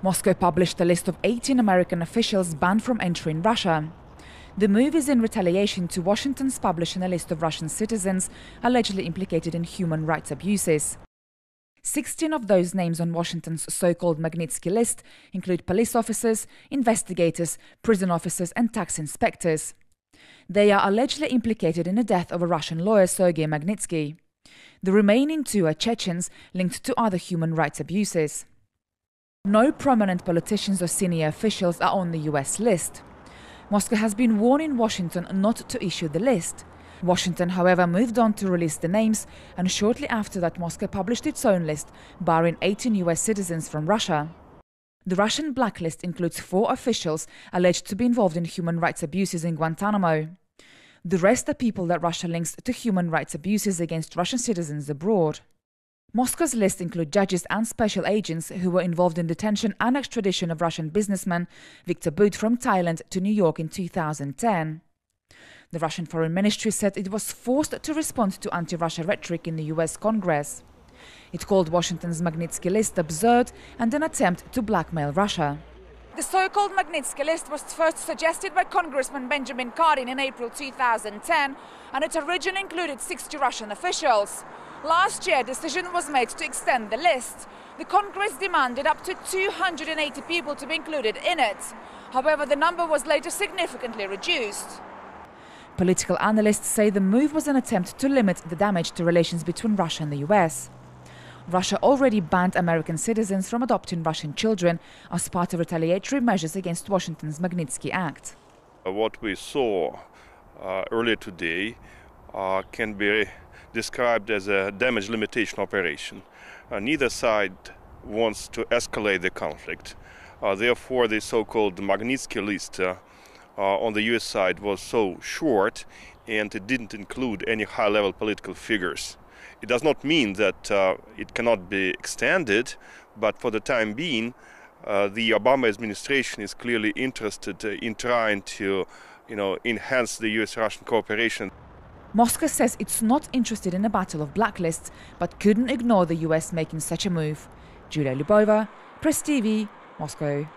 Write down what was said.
Moscow published a list of 18 American officials banned from entering Russia. The move is in retaliation to Washington's publishing a list of Russian citizens allegedly implicated in human rights abuses. 16 of those names on Washington's so-called Magnitsky list include police officers, investigators, prison officers and tax inspectors. They are allegedly implicated in the death of a Russian lawyer, Sergey Magnitsky. The remaining 2 are Chechens linked to other human rights abuses. No prominent politicians or senior officials are on the US list. Moscow has been warning Washington not to issue the list. Washington, however, moved on to release the names, and shortly after that Moscow published its own list, barring 18 US citizens from Russia. The Russian blacklist includes 4 officials alleged to be involved in human rights abuses in Guantanamo. The rest are people that Russia links to human rights abuses against Russian citizens abroad. Moscow's list includes judges and special agents who were involved in detention and extradition of Russian businessman Viktor But from Thailand to New York in 2010. The Russian Foreign Ministry said it was forced to respond to anti-Russia rhetoric in the US Congress. It called Washington's Magnitsky list absurd and an attempt to blackmail Russia. The so-called Magnitsky list was first suggested by Congressman Benjamin Cardin in April 2010, and it originally included 60 Russian officials. Last year, a decision was made to extend the list. The Congress demanded up to 280 people to be included in it. However, the number was later significantly reduced. Political analysts say the move was an attempt to limit the damage to relations between Russia and the US. Russia already banned American citizens from adopting Russian children as part of retaliatory measures against Washington's Magnitsky Act. What we saw earlier today can be described as a damage limitation operation. Neither side wants to escalate the conflict. Therefore, the so-called Magnitsky list on the US side was so short, and it didn't include any high-level political figures. It does not mean that it cannot be extended, but for the time being, the Obama administration is clearly interested in trying to, enhance the US-Russian cooperation. Moscow says it's not interested in a battle of blacklists, but couldn't ignore the US making such a move. Julia Lubova, Press TV, Moscow.